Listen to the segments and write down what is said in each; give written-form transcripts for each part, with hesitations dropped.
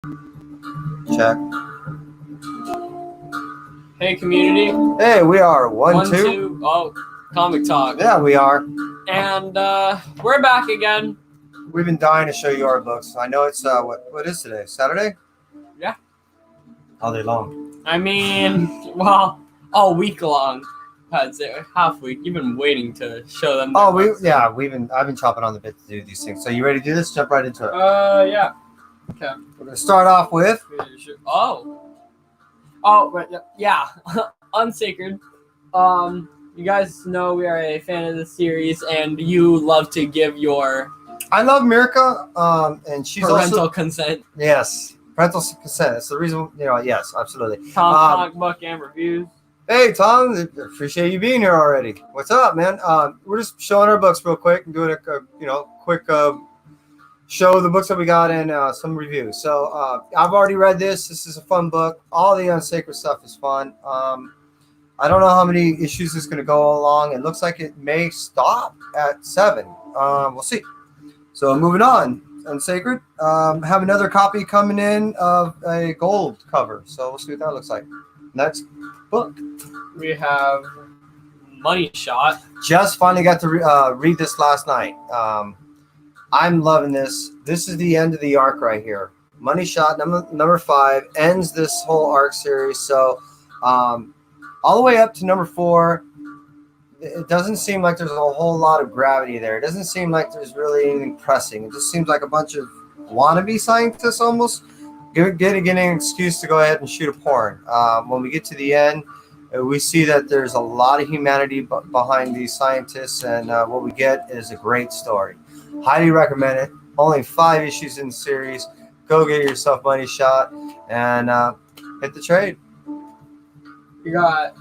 Check. Hey, community. Hey, we are one, two. Two. Oh, Comic Talk. Yeah, we are. And we're back again. We've been dying to show you our books. I know it's what is today? Saturday? Yeah. All day long. I mean, well, all week long. Half week. You've been waiting to show them. Oh, I've been chopping on the bit to do these things. So you ready to do this? Jump right into it. Yeah. Okay. We're gonna start off with. Yeah. Unsacred. You guys know we are a fan of the series, and you love to give your I love Mirka, and she's parental also consent. Yes, parental consent. It's the reason. Yes, absolutely. Comic book and reviews. Hey Tom, appreciate you being here already. What's up, man? We're just showing our books real quick and doing a quick show of the books that we got and some reviews. So I've already read this. This is a fun book. All the unsacred stuff is fun. I don't know how many issues it's going to go along. It looks like it may stop at 7. We'll see. So moving on, unsacred. Have another copy coming in of a gold cover. So we'll see what that looks like. Next book. We have Money Shot. Just finally got to read this last night. I'm loving this. This is the end of the arc right here. Money Shot number 5 ends this whole arc series. So all the way up to number 4, it doesn't seem like there's a whole lot of gravity there. It doesn't seem like there's really anything pressing. It just seems like a bunch of wannabe scientists almost getting an excuse to go ahead and shoot a porn. When we get to the end, we see that there's a lot of humanity behind these scientists, and what we get is a great story. Highly recommend it. Only 5 issues in the series. Go get yourself Money Shot and hit the trade. You got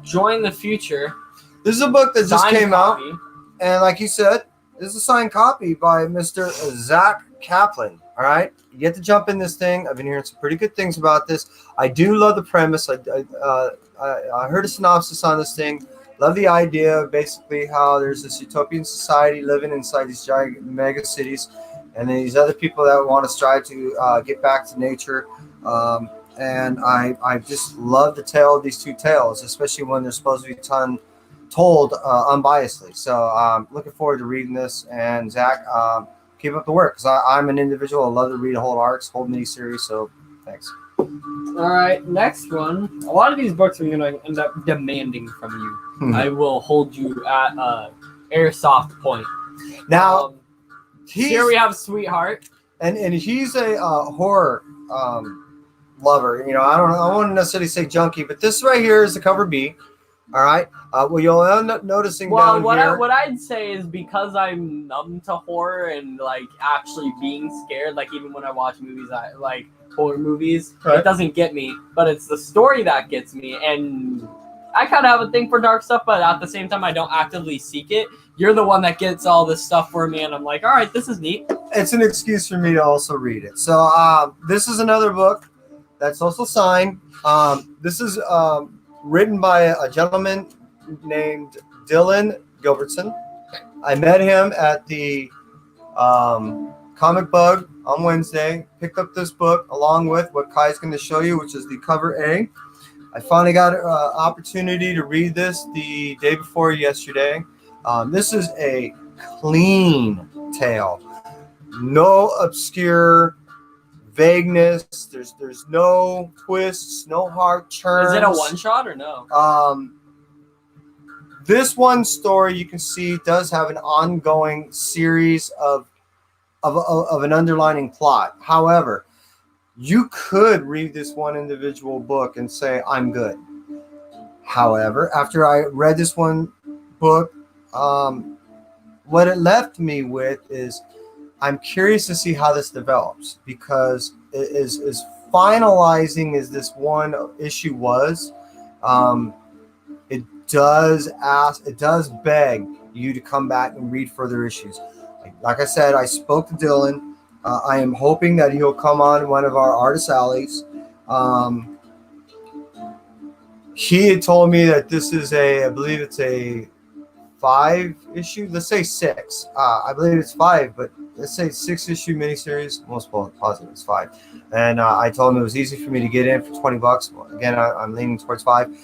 Join the Future. This is a book that just came out, copy. and like you said, this is a signed copy by Mr. Zach Kaplan. All right, you get to jump in this thing. I've been hearing some pretty good things about this. I do love the premise. I heard a synopsis on this thing. Love the idea, basically how there's this utopian society living inside these giant mega cities, and then these other people that want to strive to get back to nature. And I just love the tale of these two tales, especially when they're supposed to be told unbiasedly. So looking forward to reading this. And Zach, keep up the work, because I'm an individual. I love to read whole arcs, whole miniseries. So thanks. All right, next one. A lot of these books I'm going to end up demanding from you. I will hold you at airsoft point. Now, here we have Sweetheart, and he's a horror lover. I wouldn't necessarily say junkie, but this right here is the cover B. All right. Well, you'll end up noticing down here. What I'd say is, because I'm numb to horror and like actually being scared, like even when I watch movies, I like horror movies. Right. It doesn't get me, but it's the story that gets me. And I kind of have a thing for dark stuff, but at the same time, I don't actively seek it. You're the one that gets all this stuff for me, and I'm like, all right, this is neat. It's an excuse for me to also read it. So this is another book that's also signed. This is written by a gentleman named Dylan Gilbertson. I met him at the Comic Bug on Wednesday. Picked up this book along with what Kai's going to show you, which is the cover A. I finally got an opportunity to read this the day before yesterday. This is a clean tale. No obscure vagueness. There's no twists, no hard turns. Is it a one-shot or no? This one story, you can see, does have an ongoing series of an underlining plot. However, you could read this one individual book and say, I'm good. However, after I read this one book, what it left me with is I'm curious to see how this develops, because as finalizing as this one issue was, it does beg you to come back and read further issues. Like I said, I spoke to Dylan. I am hoping that he'll come on one of our artist alleys. He had told me that this is I believe it's a 5 issue. Let's say 6. I believe it's 5, but let's say 6-issue miniseries. Most positive it's 5. And I told him it was easy for me to get in for $20. Well, again, I'm leaning towards 5.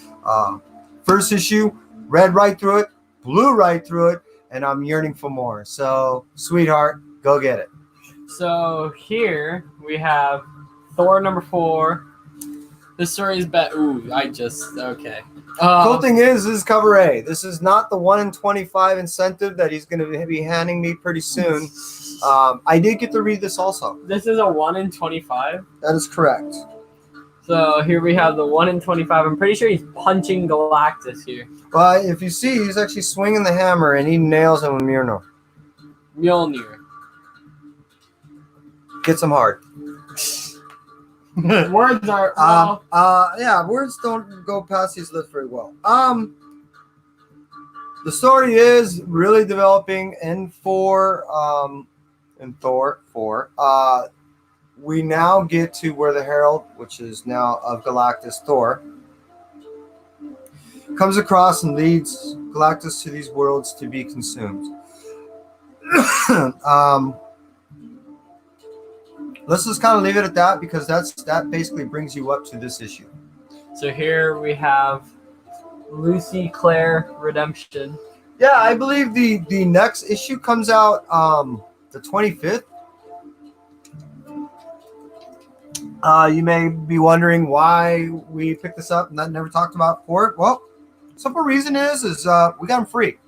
First issue, read right through it, blew right through it, and I'm yearning for more. So, sweetheart, go get it. So here we have Thor number 4. This story is okay. Cool thing is, this is cover A. This is not the 1 in 25 incentive that he's going to be handing me pretty soon. I did get to read this also. This is a 1 in 25? That is correct. So here we have the 1 in 25. I'm pretty sure he's punching Galactus here. But if you see, he's actually swinging the hammer, and he nails him with Mjolnir. Gets him hard. Words are yeah, words don't go past these lips very well. The story is really developing in Thor 4. We now get to where the Herald, which is now of Galactus, Thor, comes across and leads Galactus to these worlds to be consumed. Let's just kind of leave it at that, because that basically brings you up to this issue. So here we have Lucy Claire Redemption. Yeah, I believe the next issue comes out the 25th. You may be wondering why we picked this up and that never talked about before. Well, simple reason is we got them free.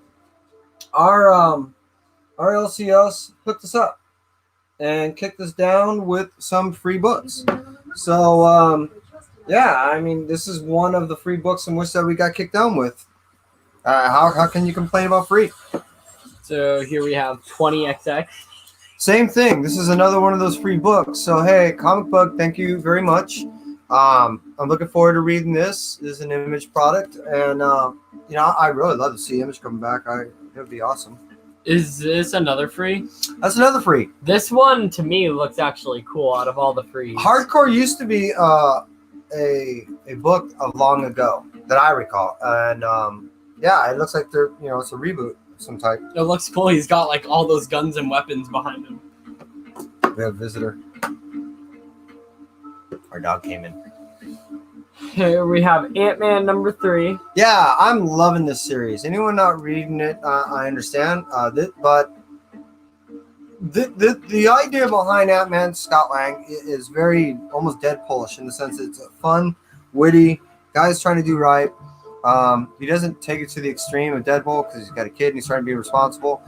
Our LCS hooked us up and kicked us down with some free books. So, yeah, I mean, this is one of the free books in which that we got kicked down with. How can you complain about free? So here we have 20XX. Same thing. This is another one of those free books. So, hey, Comic Bug, thank you very much. I'm looking forward to reading this. This is an Image product. And, I really love to see Image come back. It would be awesome. Is this another free? That's another free. This one, to me, looks actually cool out of all the frees. Hardcore used to be a book of long ago that I recall. And, yeah, it looks like it's a reboot of some type. It looks cool. He's got, like, all those guns and weapons behind him. We have a visitor. Our dog came in. Here we have Ant-Man number 3. Yeah, I'm loving this series. Anyone not reading it, I understand. But the idea behind Ant-Man, Scott Lang, is very almost Deadpoolish in the sense that it's a fun, witty guy's trying to do right. He doesn't take it to the extreme of Deadpool because he's got a kid and he's trying to be responsible.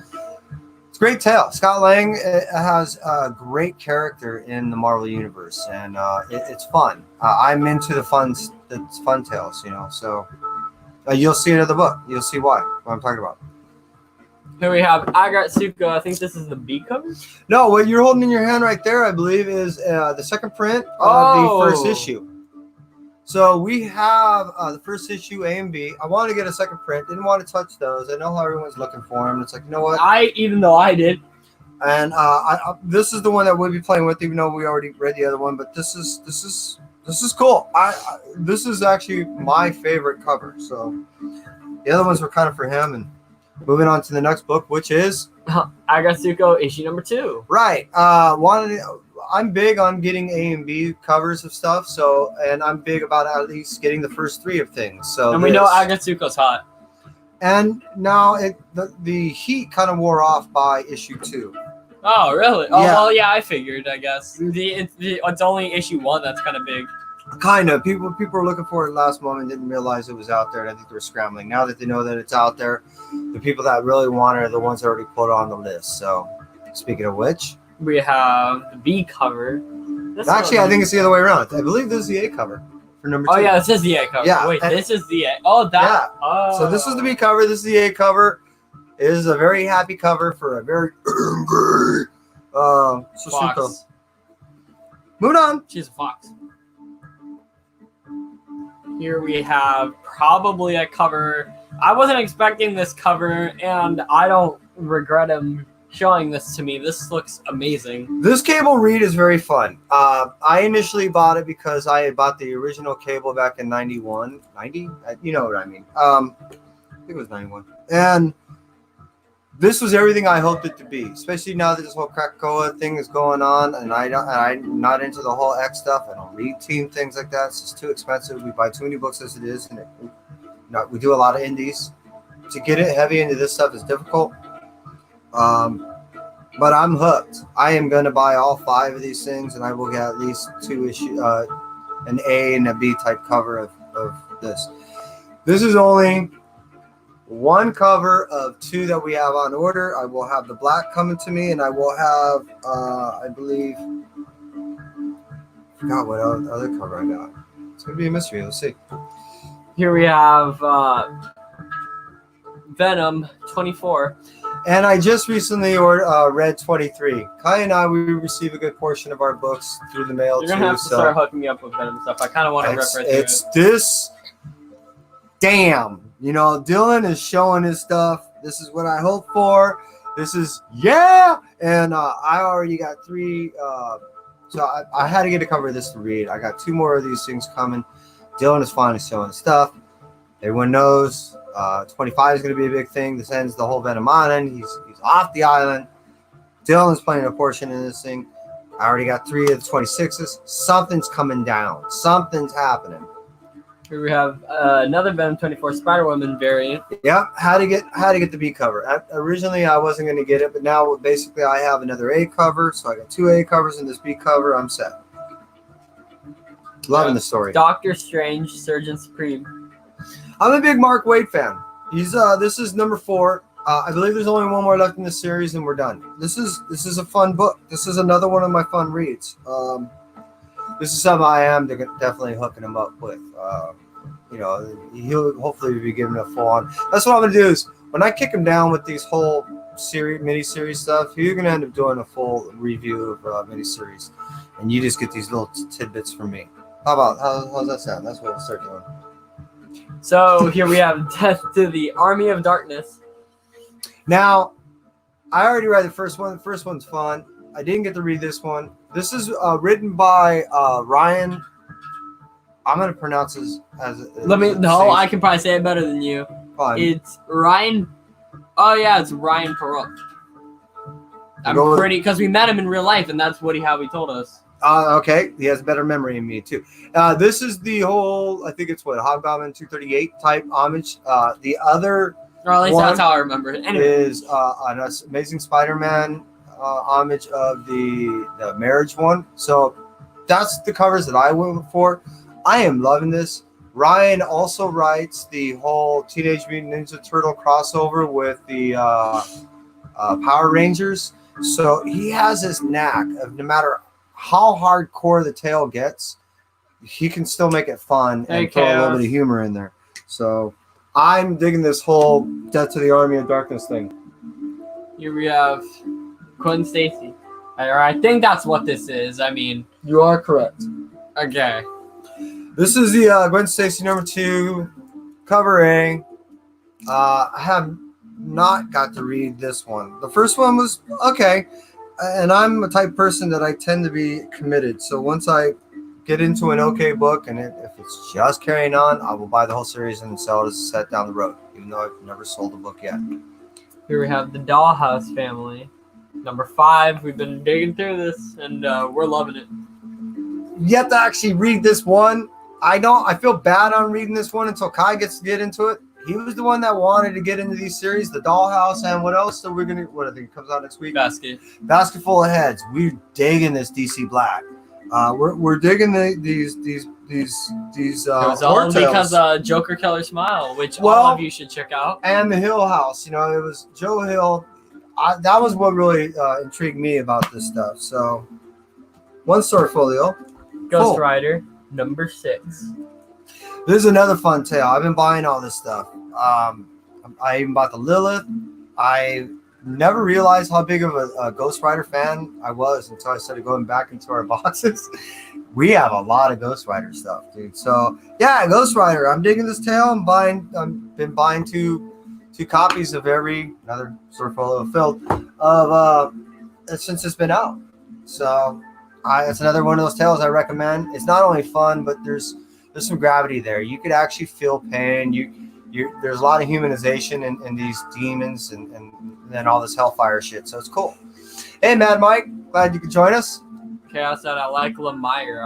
It's a great tale. Scott Lang has a great character in the Marvel Universe, and it's fun. I'm into the fun tales, So you'll see it in the book. You'll see what I'm talking about. Here we have Agatsuko. I think this is the B cover? No, what you're holding in your hand right there, I believe, is the second print of the first issue. So we have the first issue, A and B. I wanted to get a second print. Didn't want to touch those. I know how everyone's looking for them. It's like, you know what? Even though I did. And this is the one that we'll be playing with, even though we already read the other one. But this is cool. This is actually my favorite cover. So the other ones were kind of for him. And moving on to the next book, which is Agatsuko issue number 2. Right. I'm big on getting A and B covers of stuff, and I'm big about at least getting the first 3 of things. So, and we know Agatsuko's hot. And now the heat kind of wore off by issue 2. Oh, really? Oh, yeah. Well, yeah, I figured. I guess it's only issue 1 that's kind of big. Kind of. People were looking for it last moment, didn't realize it was out there, and I think they were scrambling. Now that they know that it's out there, the people that really want it are the ones that already put it on the list. So, speaking of which, we have the B cover. Actually, I think it's the other way around. I believe this is the A cover for number 2. Oh, yeah, this is the A cover. Yeah, wait, this is the A. Oh, that. Yeah. Oh. So this is the B cover. This is the A cover. It is a very happy cover for a very angry Sasuke. Fox. Moving on. She's a fox. Here we have probably a cover. I wasn't expecting this cover, and I don't regret him showing this to me. This looks amazing. This Cable read is very fun. I initially bought it because I had bought the original Cable back in 91. 90? You know what I mean. I think it was 91. And this was everything I hoped it to be, especially now that this whole Krakoa thing is going on, and I'm not into the whole X stuff. I don't read team things like that. It's just too expensive. We buy too many books as it is, and we do a lot of indies. To get it heavy into this stuff is difficult. But I'm hooked. I am going to buy all 5 of these things, and I will get at least 2 issues, an A and a B type cover of this. This is only one cover of 2 that we have on order. I will have the black coming to me, and I will have, I believe, I forgot what other cover I got. It's going to be a mystery. Let's see. Here we have Venom 24. And I just recently read 23. Kai and I, we receive a good portion of our books through the mail. You're going to have to start hooking me up with Venom stuff. I kind of want to rip right through it. It's this. Damn. You know, Dylan is showing his stuff. This is what I hope for. This is, yeah. And I already got 3. So I had to get a cover of this to read. I got 2 more of these things coming. Dylan is finally showing stuff. Everyone knows 25 is going to be a big thing. This ends the whole Venom Island. He's off the island. Dylan's playing a portion in this thing. I already got 3 of the 26s. Something's coming down. Something's happening. Here we have another Venom 24 Spider-Woman variant. Yeah, how to get the B cover. Originally, I wasn't going to get it, but now basically I have another A cover, so I got 2 A covers and this B cover. I'm set. Loving the story. Doctor Strange, Surgeon Supreme. I'm a big Mark Waid fan. He's this is number 4. I believe there's only one more left in the series, and we're done. This is a fun book. This is another one of my fun reads. This is something I am definitely hooking him up with. You know, he'll hopefully be giving a full on. That's what I'm gonna do is when I kick him down with these whole mini-series stuff, you're gonna end up doing a full review of mini-series, and you just get these little tidbits from me. How's that sound? That's what we'll start doing. So here we have Death to the Army of Darkness. Now, I already read the first one. The first one's fun. I didn't get to read this one. This is written by Ryan. I'm gonna pronounce this as. I can probably say it better than you. Fine. It's Ryan. Oh yeah, it's Ryan Perot. I'm pretty because we met him in real life, and that's how he told us. Okay, he has better memory than me too. This is the whole. I think it's Hobgoblin 238 type homage. The other. Or at least that's how I remember it. Anyway. Is an Amazing Spider-Man homage of the marriage one. So that's the covers that I went for. I am loving this. Ryan also writes the whole Teenage Mutant Ninja Turtle crossover with the Power Rangers. So he has this knack of no matter how hardcore the tale gets, he can still make it fun and throw a little bit of humor in there. So I'm digging this whole Death to the Army of Darkness thing. Here we have Gwen Stacy. I think that's what this is. I mean, you are correct. Okay. This is the Gwen Stacy number 2 cover A. I have not got to read this one. The first one was okay, and I'm a type of person that I tend to be committed. So once I get into an okay book, and if it's just carrying on, I will buy the whole series and sell it as a set down the road, even though I've never sold a book yet. Here we have the Dollhouse Family, number 5. We've been digging through this, and we're loving it. You have to actually read this one. I feel bad on reading this one until Kai gets to get into it. He was the one that wanted to get into these series, the Dollhouse, and what else? So what I think comes out next week? Basket full of heads. We're digging this DC Black. We're digging these it was all because Joker Killer Smile, which all of you should check out, and the Hill House. You know, it was Joe Hill. That was what really intrigued me about this stuff. So, one story folio. Ghost Rider number 6. This is another fun tale. I've been buying all this stuff. I even bought the Lilith. I never realized how big of a Ghost Rider fan I was until I started going back into our boxes. We have a lot of Ghost Rider stuff, dude. So yeah, Ghost Rider. I'm digging this tale. I've been buying two copies of another sort of folio filled of since it's been out. So it's another one of those tales I recommend. It's not only fun, but there's some gravity there. You could actually feel pain. You there's a lot of humanization in these demons and then all this hellfire shit. So it's cool. Hey, Mad Mike, glad you could join us. Chaos said I like Lemire.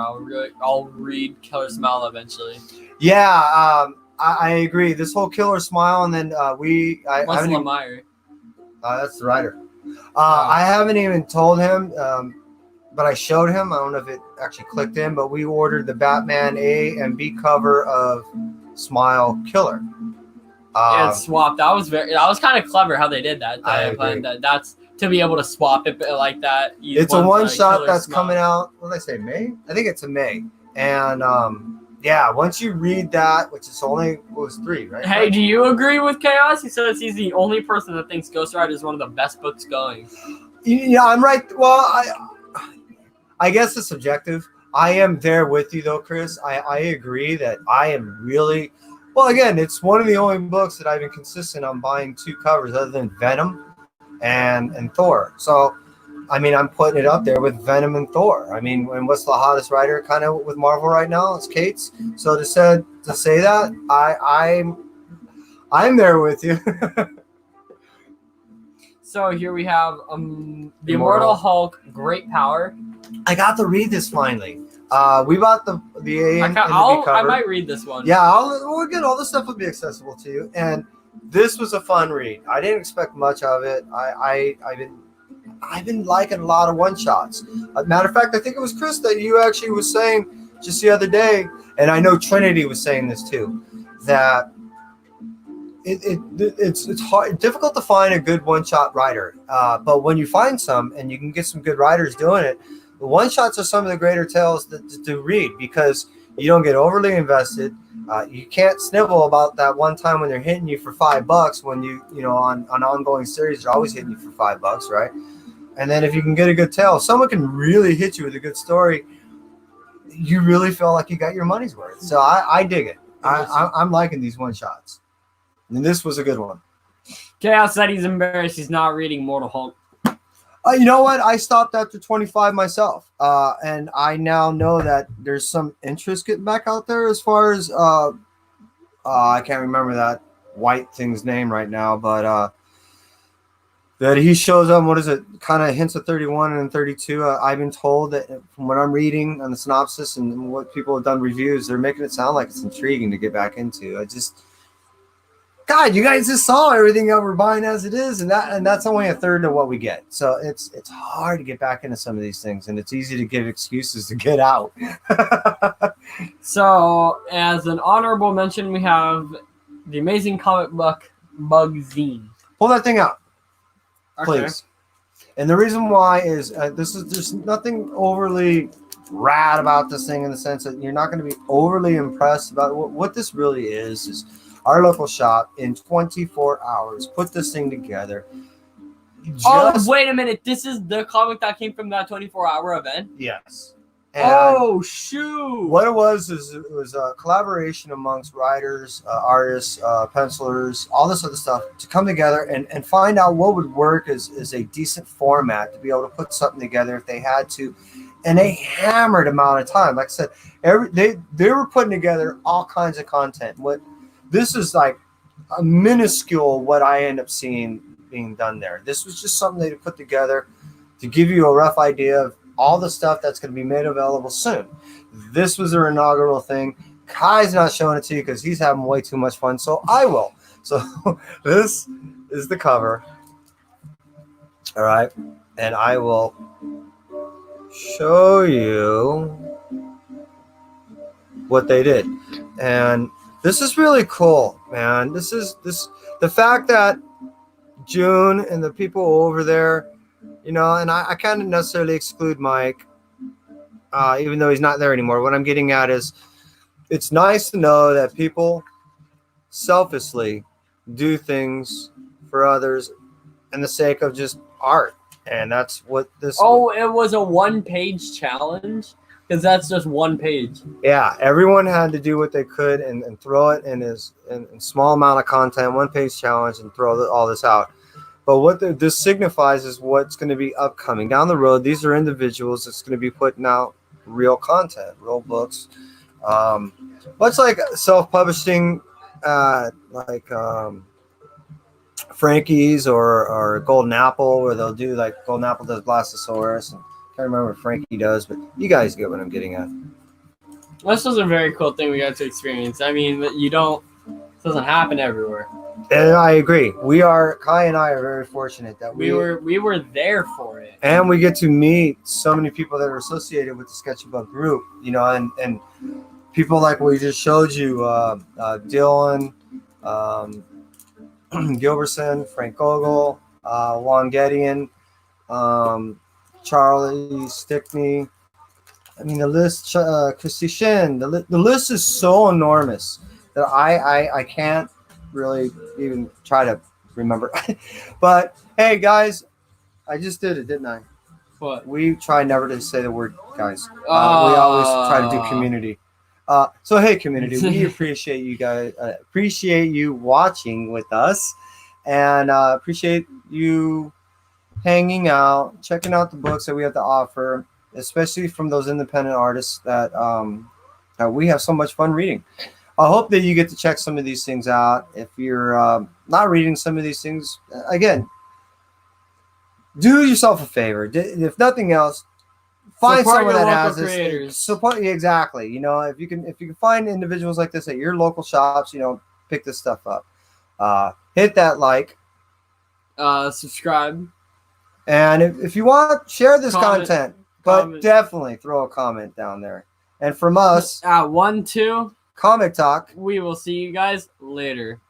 I'll read Killer Smile eventually. Yeah, I agree. This whole Killer Smile, and then What's Lemire? That's the writer. I haven't even told him, but I showed him. I don't know if it actually clicked in, but we ordered the Batman A and B cover of Smile Killer. It's swapped. That was kind of clever how they did that. I agree. That's to be able to swap it like that. It's a one shot that's coming out. What did I say? May? I think it's in May. And yeah, once you read that, which is only was 3, right? Hey, do you agree with Chaos? He says he's the only person that thinks Ghost Rider is one of the best books going. Yeah, I'm right. Well, I guess it's subjective. I am there with you though, Chris. I agree that I am really well. Again, it's one of the only books that I've been consistent on buying 2 covers, other than Venom and Thor. So, I mean, I'm putting it up there with Venom and Thor. I mean, and what's the hottest writer kind of with Marvel right now? It's Cates. So to say that, I'm there with you. So here we have the Immortal Hulk, Great Power. I got to read this finally. We bought the A and the B cover. I might read this one. Yeah, good. All this stuff will be accessible to you. And this was a fun read. I didn't expect much of it. I've been liking a lot of one-shots. Matter of fact, I think it was Chris that you actually was saying just the other day, and I know Trinity was saying this too, that it's hard, difficult to find a good one-shot writer. But when you find some, and you can get some good writers doing it, the one-shots are some of the greater tales to read because you don't get overly invested. You can't snivel about that one time when they're hitting you for $5 when you know on an ongoing series they're always hitting you for $5, right? And then if you can get a good tale, if someone can really hit you with a good story, you really feel like you got your money's worth. So I dig it. I'm liking these one shots, and this was a good one. Chaos said he's embarrassed he's not reading Mortal Hulk. You know what? I stopped after 25 myself, and I now know that there's some interest getting back out there as far as I can't remember that white thing's name right now, but that he shows up. What is it? Kind of hints at 31 and 32. I've been told that from what I'm reading on the synopsis and what people have done reviews, they're making it sound like it's intriguing to get back into. God, you guys just saw everything that we're buying as it is, and that's only a third of what we get. So it's hard to get back into some of these things, and it's easy to give excuses to get out. So, as an honorable mention, we have the Amazing Comic Book Bug Zine. Pull that thing out, please. Okay. And the reason why is there's nothing overly rad about this thing in the sense that you're not going to be overly impressed about what this really is our local shop in 24 hours put this thing together. Wait a minute. This is the comic that came from that 24-hour event? Yes. And shoot. What it was a collaboration amongst writers, artists, pencilers, all this other stuff to come together and find out what would work as a decent format to be able to put something together if they had to. And a hammered amount of time. Like I said, they were putting together all kinds of content. This is like a minuscule what I end up seeing being done there. This was just something they put together to give you a rough idea of all the stuff that's going to be made available soon. This was their inaugural thing. Kai's not showing it to you because he's having way too much fun, so I will. So this is the cover. All right. And I will show you what they did. And this is really cool, man. The fact that June and the people over there, you know, and I can't necessarily exclude Mike, even though he's not there anymore. What I'm getting at is it's nice to know that people selflessly do things for others in the sake of just art. And that's what this it was a one-page challenge? Because that's just one page. Yeah, everyone had to do what they could and throw it in small amount of content, one-page challenge, and throw all this out. But what this signifies is what's going to be upcoming. Down the road, these are individuals that's going to be putting out real content, real books. Much like self-publishing at like Frankie's or Golden Apple, where they'll do like Golden Apple does Blastosaurus. And I can't remember what Frankie does, but you guys get what I'm getting at. This was a very cool thing we got to experience. I mean, it doesn't happen everywhere. And I agree. Kai and I are very fortunate that We were there for it. and we get to meet so many people that are associated with the Sketchbook group, and people like we just showed you, Dylan, Gilbertson, Frank Gogol, Juan Gedian, Charlie Stickney. I mean, the list, Christy Shin, the list is so enormous that I can't really even try to remember. But hey, guys, I just did it, didn't I? What? We try never to say the word guys. We always try to do community. So hey, community, we appreciate you guys. Appreciate you watching with us, and appreciate you hanging out, checking out the books that we have to offer, especially from those independent artists that we have so much fun reading. I hope that you get to check some of these things out. If you're not reading some of these things, again, do yourself a favor. If nothing else, find Support someone your that local has creators. this. Support exactly. If you can find individuals like this at your local shops, pick this stuff up. Hit that like. Subscribe. And if you want, share this content. But comment. definitely throw a comment down there. And from us, At 1-2, Comic Talk. we will see you guys later.